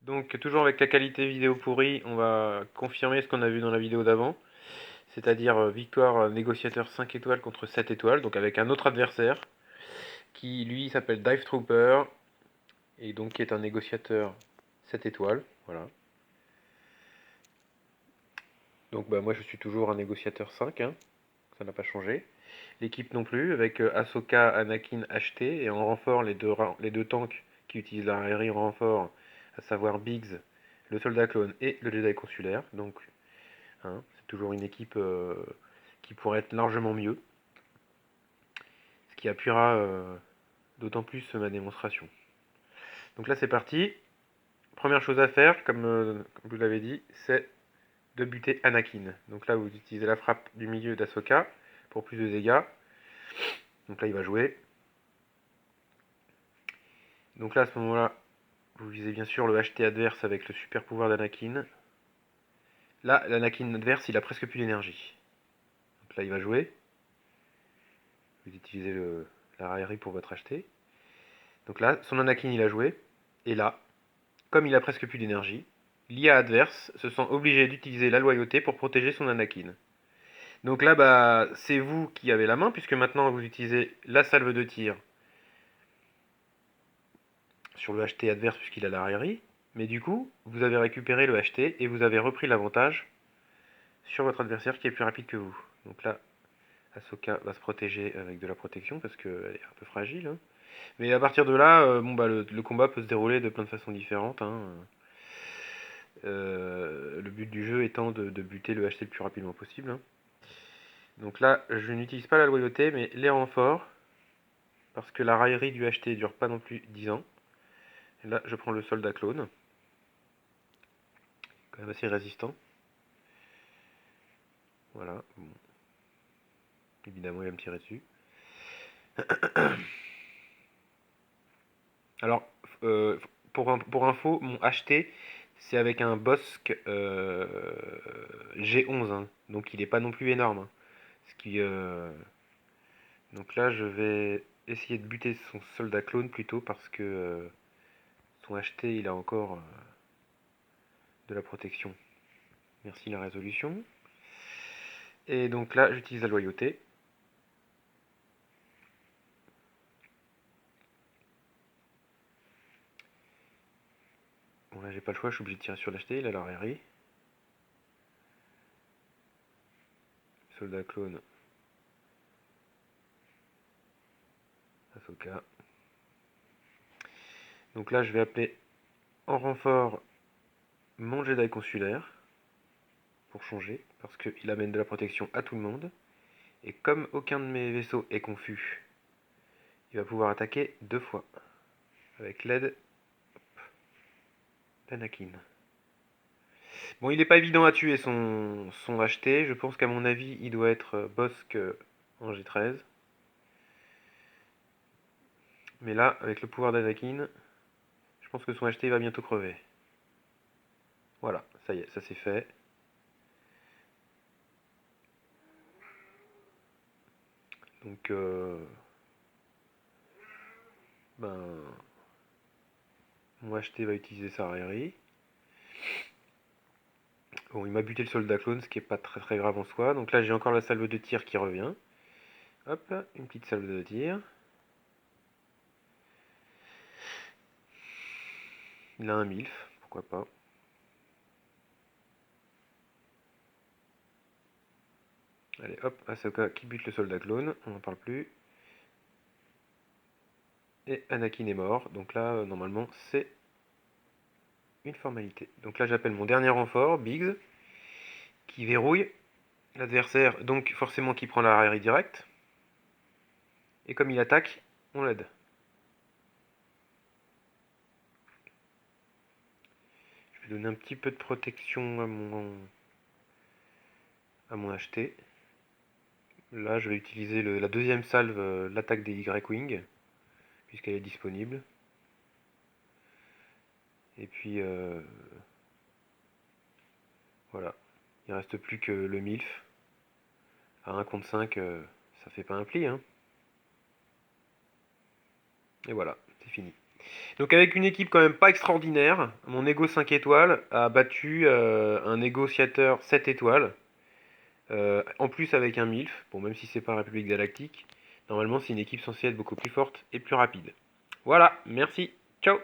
Donc toujours avec la qualité vidéo pourrie, on va confirmer ce qu'on a vu dans la vidéo d'avant, c'est-à-dire victoire négociateur 5 étoiles contre 7 étoiles, donc avec un autre adversaire, qui lui s'appelle Dive Trooper, et donc qui est un négociateur 7 étoiles, voilà. Donc bah moi je suis toujours un négociateur 5, hein, ça n'a pas changé. L'équipe non plus, avec Ahsoka, Anakin, HT, et en renfort les deux tanks qui utilisent l'artillerie en renfort, à savoir Biggs, le soldat clone et le Jedi consulaire, donc hein, c'est toujours une équipe qui pourrait être largement mieux, ce qui appuiera d'autant plus ma démonstration. Donc là c'est parti. Première chose à faire, comme vous l'avez dit, c'est de buter Anakin. Donc là vous utilisez la frappe du milieu d'Ahsoka pour plus de dégâts. Donc là il va jouer. Donc là à ce moment-là, vous visez bien sûr le HT adverse avec le super pouvoir d'Anakin. Là, l'Anakin adverse, il a presque plus d'énergie. Donc là il va jouer. Vous utilisez la raillerie pour votre HT. Donc là, son Anakin il a joué. Et là, comme il a presque plus d'énergie, l'IA adverse se sent obligé d'utiliser la loyauté pour protéger son Anakin. Donc là, bah, c'est vous qui avez la main, puisque maintenant vous utilisez la salve de tir sur le HT adverse, puisqu'il a la raillerie. Mais du coup, vous avez récupéré le HT et vous avez repris l'avantage sur votre adversaire qui est plus rapide que vous. Donc là, Ahsoka va se protéger avec de la protection, parce qu'elle est un peu fragile, hein. Mais à partir de là, bon, bah, le combat peut se dérouler de plein de façons différentes, hein. Le but du jeu étant de buter le HT le plus rapidement possible, hein. Donc là, je n'utilise pas la loyauté, mais les renforts, parce que la raillerie du HT dure pas non plus 10 ans. Et là, je prends le soldat clone, quand même assez résistant. Voilà. Bon. Évidemment, il va me tirer dessus. Alors, pour info, mon HT, c'est avec un Bossk G11, hein, donc il n'est pas non plus énorme, hein. Ce qui, donc là, je vais essayer de buter son soldat clone plutôt parce que son HT, il a encore de la protection. Merci la résolution. Et donc là, j'utilise la loyauté. Bon là, j'ai pas le choix, je suis obligé de tirer sur l'HT, il a la raillerie. Soldat clone. Ahsoka. Donc là, je vais appeler en renfort mon Jedi consulaire pour changer, parce qu'il amène de la protection à tout le monde. Et comme aucun de mes vaisseaux est confus, il va pouvoir attaquer 2 fois, avec l'aide d'Anakin. Bon, il n'est pas évident à tuer son HT, je pense qu'à mon avis, il doit être Bossk en G13. Mais là, avec le pouvoir d'Anakin, je pense que son HT va bientôt crever. Voilà, ça y est, ça c'est fait. Donc, ben, mon HT va utiliser sa raillerie. Bon, il m'a buté le soldat clone, ce qui est pas très très grave en soi. Donc là, j'ai encore la salve de tir qui revient. Hop, une petite salve de tir. Il a un MILF, pourquoi pas. Allez, hop, Ahsoka qui bute le soldat clone, on n'en parle plus. Et Anakin est mort, donc là, normalement, c'est une formalité. Donc là, j'appelle mon dernier renfort, Biggs, qui verrouille l'adversaire, donc forcément qui prend la raillerie directe. Et comme il attaque, on l'aide. Je vais donner un petit peu de protection à mon HT. Là, je vais utiliser la deuxième salve, l'attaque des Y-Wing, puisqu'elle est disponible. Et puis, voilà. Il reste plus que le MILF. À 1 contre 5, ça fait pas un pli, hein. Et voilà, c'est fini. Donc avec une équipe quand même pas extraordinaire, mon Ego 5 étoiles a battu un négociateur 7 étoiles. En plus avec un MILF, bon même si c'est pas République Galactique, normalement c'est une équipe censée être beaucoup plus forte et plus rapide. Voilà, merci, ciao.